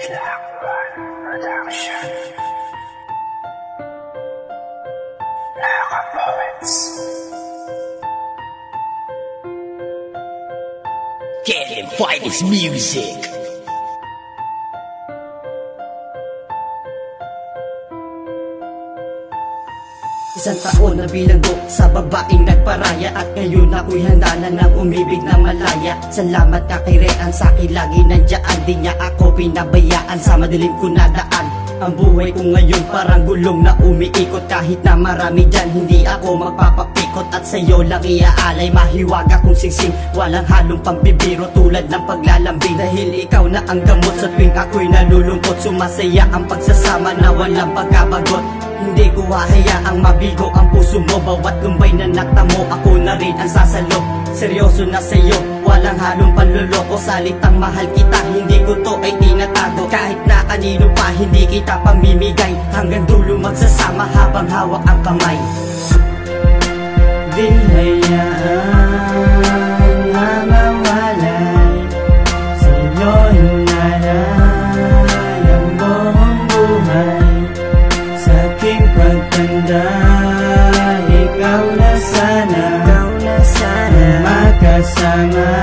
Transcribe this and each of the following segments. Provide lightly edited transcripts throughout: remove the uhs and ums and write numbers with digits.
Blackbird Production. Naka Poets. Get him, fight his music. Isang taon na bilanggo sa babaeng nagparaya, at ngayon ako'y handa na ng umibig na malaya. Salamat ka kay Rean, sa'kin lagi nandiyan. Di niya ako pinabayaan sa madilim ko na daan. Ang buhay ko ngayon parang gulong na umiikot. Kahit na marami dyan, hindi ako magpapapikot. At sa'yo lang iaalay, mahiwaga kong singsing. Walang halong pambibiro tulad ng paglalambing. Dahil ikaw na ang gamot sa tuwing ako'y nalulungkot. Sumasaya ang pagsasama na walang pagkabagot. Hindi ko hahayaang mabigo ang puso mo. Bawat lumbay na natamo, ako na rin ang sasalo. Seryoso na sa'yo, walang halong panluloko. Salitang mahal kita, hindi ko to ay tinatago. Kahit na kanino pa, hindi kita pamimigay. Hanggang dulo magsasama habang hawak ang kamay. Di hayaan na mawalay sa'yo hinalay ang buong buhay. Sa aking pagtanda, ikaw na sana makasama,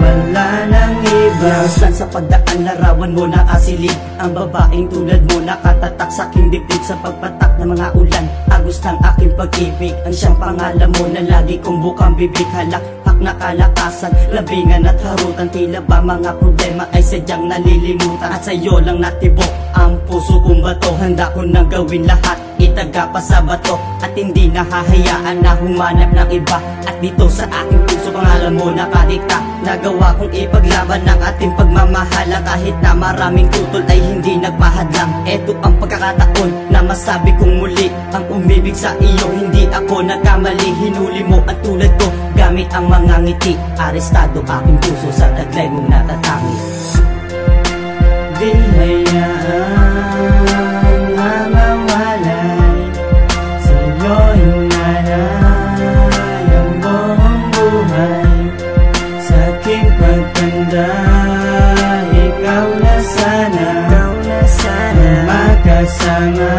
wala nang iba. Laustan sa pagdaan, larawan mo nakasilid. Ang babaeng tulad mo nakatatak sa aking dibdib. Sa pagpatak ng mga ulan, agos ng aking pag-ibig. Ang siyang pangalan mo na lagi kong bukang bibig. Halak na kalakasan, labingan at harutan. Tila ba mga problema ay sadyang nalilimutan. At sa'yo lang natibok ang puso kong bato. Handa ko nang gawin lahat, itaga pa sa bato. At hindi nahahayaan na humanap ng iba. At dito sa aking puso, pangalan mo nakadikta. Nagawa kong ipaglaban ng ating pagmamahala. Kahit na maraming tutol ay hindi nagpahadlang. Eto ang pagkakataon na masabi kong muli ang umibig sa iyo. Hindi ako nagkamali, hinuli mo ang tulad ko gamit ang mga ngiti. Arestado aking puso sa taglay mong natatangi. Di hayaan na mawalay sa'yo hinalay ang buong buhay. Sa aking pagtanda, ikaw na sana makasama,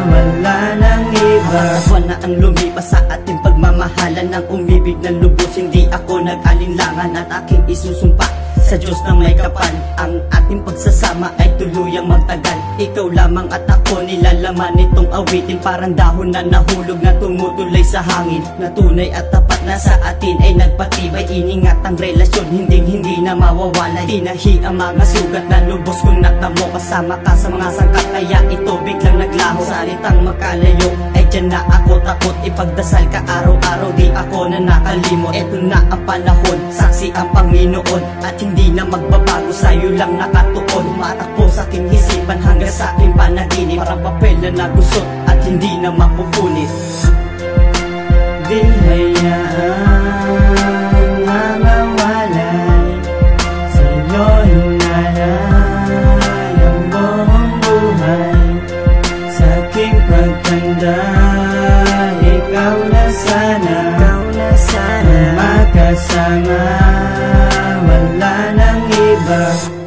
wala nang iba. Buwan na ang lumipas sa ating pagmamahalan. Ng umibig ng lubos, hindi ako nag-alinlangan. At aking isusumpa sa Diyos na may kapal, ang ating pagsasama ay tuluyang magtagal. Ikaw lamang at ako, nilalaman nitong awitin. Parang dahon na nahulog na tumutuloy sa hangin. Na tunay at tapat na sa atin ay nagpatibay. Iningat ang relasyon, hindi na mawawalay. Tinahi ang mga sugat na lubos kong natamo. Kasama ka sa mga sangkat, kaya ito biglang naglaho. Salitang makalayo ay dyan na ako takot. Ipagdasal ka araw-araw, di ako na nakalimot. Eto na ang panahon, saksi ang Panginoon. At hindi na magbabago, sa'yo lang nakatuon. Matakbo sa aking isipan hanggang sa aking panaginip. Parang papel na nagusot at hindi na mapupunit. Di hayaan na mawalay sa'yo hinalay ang buong buhay. Sa aking pagtanda, ikaw na sana makasama, wala nang iba.